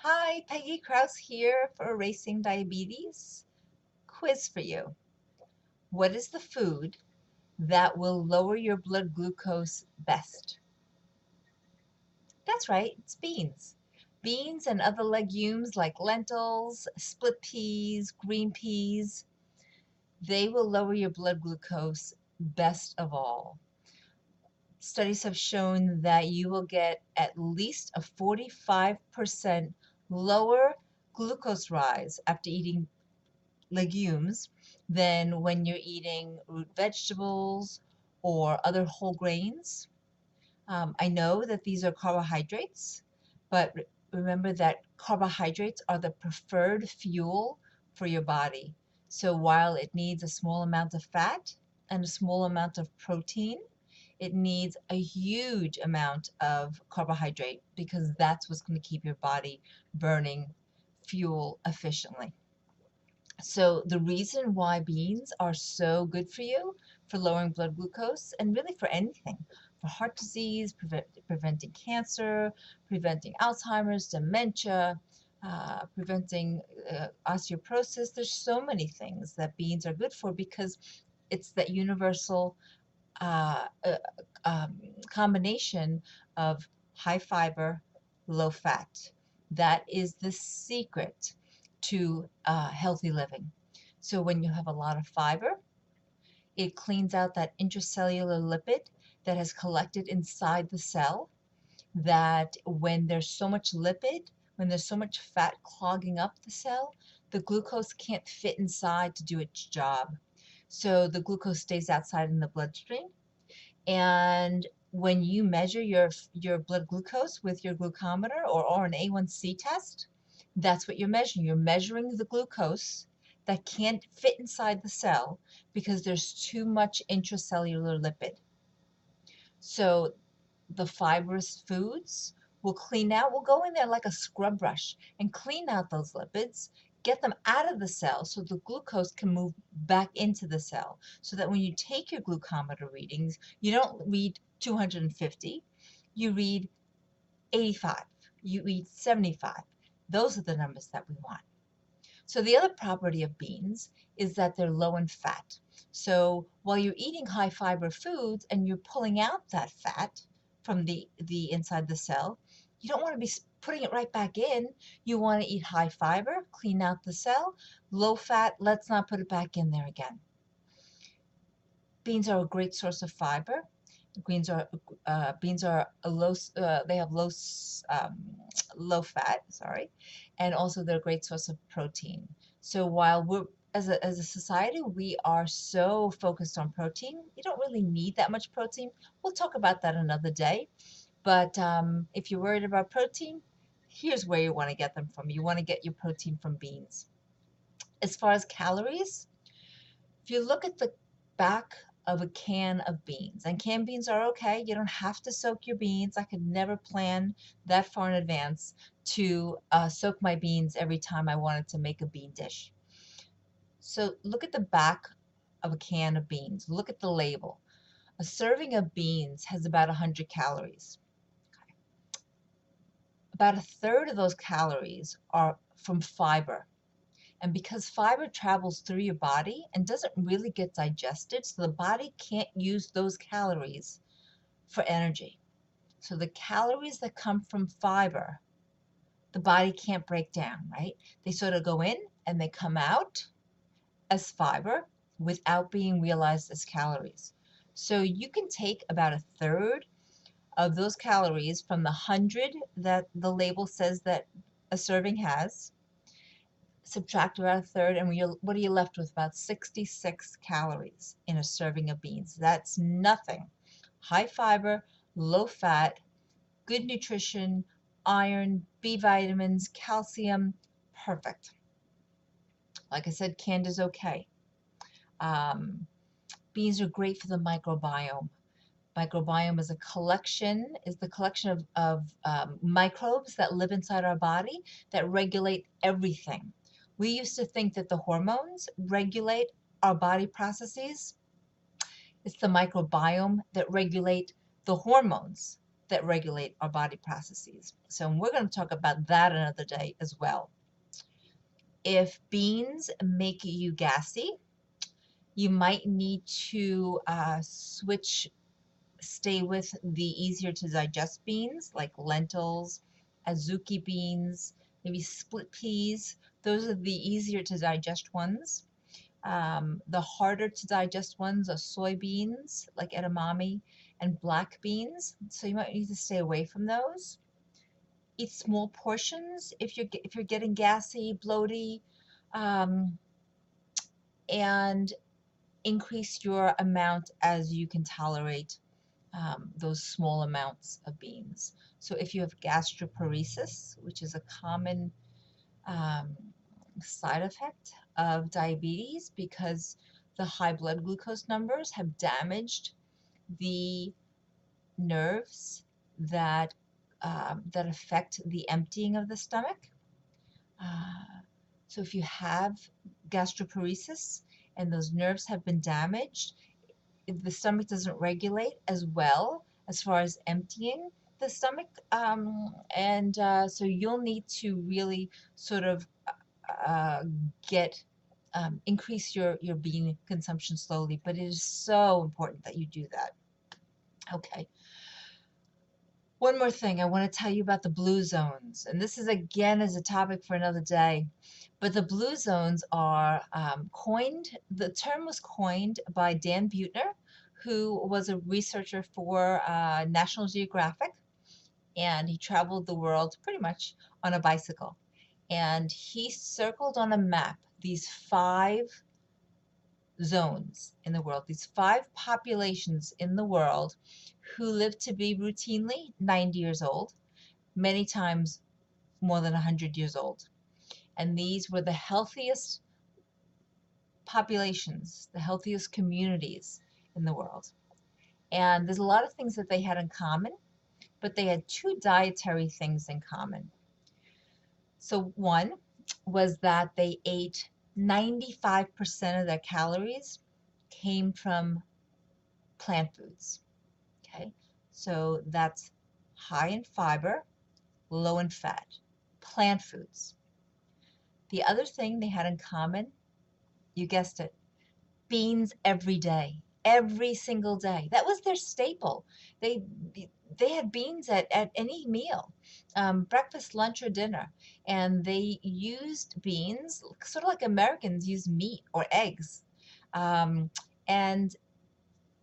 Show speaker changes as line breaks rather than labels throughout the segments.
Hi, Peggy Kraus here for Erasing Diabetes. Quiz for you. What is the food that will lower your blood glucose best? That's right, it's beans. Beans and other legumes like lentils, split peas, green peas, they will lower your blood glucose best of all. Studies have shown that you will get at least a 45% lower glucose rise after eating legumes than when you're eating root vegetables or other whole grains. I know that these are carbohydrates, but remember that carbohydrates are the preferred fuel for your body. So while it needs a small amount of fat and a small amount of protein, it needs a huge amount of carbohydrate because that's what's going to keep your body burning fuel efficiently. So the reason why beans are so good for you for lowering blood glucose and really for anything, for heart disease, preventing cancer, preventing Alzheimer's, dementia, preventing osteoporosis. There's so many things that beans are good for because it's that universal uh, uh, combination of high fiber, low fat. That is the secret to healthy living. So when you have a lot of fiber, it cleans out that intracellular lipid that has collected inside the cell, that when there's so much lipid, when there's so much fat clogging up the cell, the glucose can't fit inside to do its job. So the glucose stays outside in the bloodstream, and when you measure your blood glucose with your glucometer or an A1C test, that's what you're measuring. You're measuring the glucose that can't fit inside the cell because there's too much intracellular lipid. So the fibrous foods will clean out, will go in there like a scrub brush and clean out those lipids, get them out of the cell so the glucose can move back into the cell. So that when you take your glucometer readings, you don't read 250, you read 85, you read 75. Those are the numbers that we want. So the other property of beans is that they're low in fat. So while you're eating high fiber foods and you're pulling out that fat from the inside the cell, you don't want to be putting it right back in. You want to eat high fiber, clean out the cell, low fat, let's not put it back in there again. Beans are a great source of fiber. Beans are a low. They have low fat. Sorry, and also they're a great source of protein. So while we're as a society, we are so focused on protein. You don't really need that much protein. We'll talk about that another day. But if you're worried about protein, here's where you want to get them from. You want to get your protein from beans. As far as calories, if you look at the back of a can of beans, and canned beans are okay, you don't have to soak your beans. I could never plan that far in advance to soak my beans every time I wanted to make a bean dish. So look at the back of a can of beans. Look at the label. A serving of beans has about 100 calories. About a third of those calories are from fiber. And because fiber travels through your body and doesn't really get digested, so the body can't use those calories for energy. So the calories that come from fiber, the body can't break down, right? They sort of go in and they come out as fiber without being realized as calories. So you can take about a third of those calories from the 100 that the label says that a serving has, subtract about a third, and what are you left with? About 66 calories in a serving of beans. That's nothing. High fiber, low fat, good nutrition, iron, B vitamins, calcium, perfect. Like I said, canned is okay. Um, Beans are great for the microbiome. Microbiome is the collection of microbes that live inside our body that regulate everything. We used to think that the hormones regulate our body processes. It's the microbiome that regulate the hormones that regulate our body processes. So we're going to talk about that another day as well. If beans make you gassy, you might need to stay with the easier to digest beans like lentils, azuki beans, maybe split peas. Those are the easier to digest ones. The harder to digest ones are soybeans like edamame and black beans. So you might need to stay away from those. Eat small portions if you're getting gassy, bloaty, um, and increase your amount as you can tolerate those small amounts of beans. So if you have gastroparesis, which is a common um, side effect of diabetes because the high blood glucose numbers have damaged the nerves that affect the emptying of the stomach. So if you have gastroparesis and those nerves have been damaged, if the stomach doesn't regulate as well as far as emptying the stomach, so you'll need to really sort of uh, get increase your bean consumption slowly, but it is so important that you do that. Okay. One more thing, I want to tell you about the blue zones, and this is again is a topic for another day. But the blue zones are the term was coined by Dan Buettner, who was a researcher for National Geographic, and he traveled the world pretty much on a bicycle. And he circled on a map these 5 zones in the world, these 5 populations in the world who live to be routinely 90 years old, many times more than 100 years old. And these were the healthiest populations, the healthiest communities in the world. And there's a lot of things that they had in common, but they had 2 dietary things in common. So one was that they ate 95% of their calories came from plant foods. Okay, so that's high in fiber, low in fat, plant foods. The other thing they had in common, you guessed it, beans every day, every single day. That was their staple. They they had beans at any meal, breakfast, lunch, or dinner, and they used beans sort of like Americans use meat or eggs, and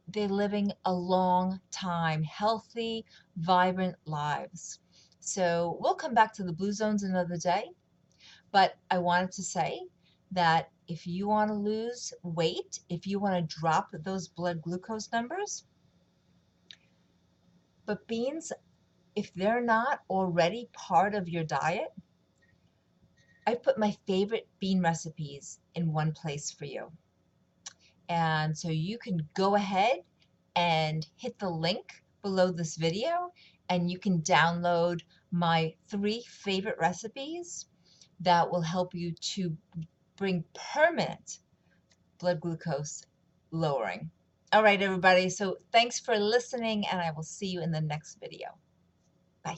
they're living a long time, healthy, vibrant lives. So we'll come back to the blue zones another day, but I wanted to say that if you want to lose weight, if you want to drop those blood glucose numbers, but beans, if they're not already part of your diet, I put my favorite bean recipes in one place for you. And so you can go ahead and hit the link below this video and you can download my 3 favorite recipes that will help you to bring permanent blood glucose lowering. All right, everybody. So thanks for listening, and I will see you in the next video. Bye.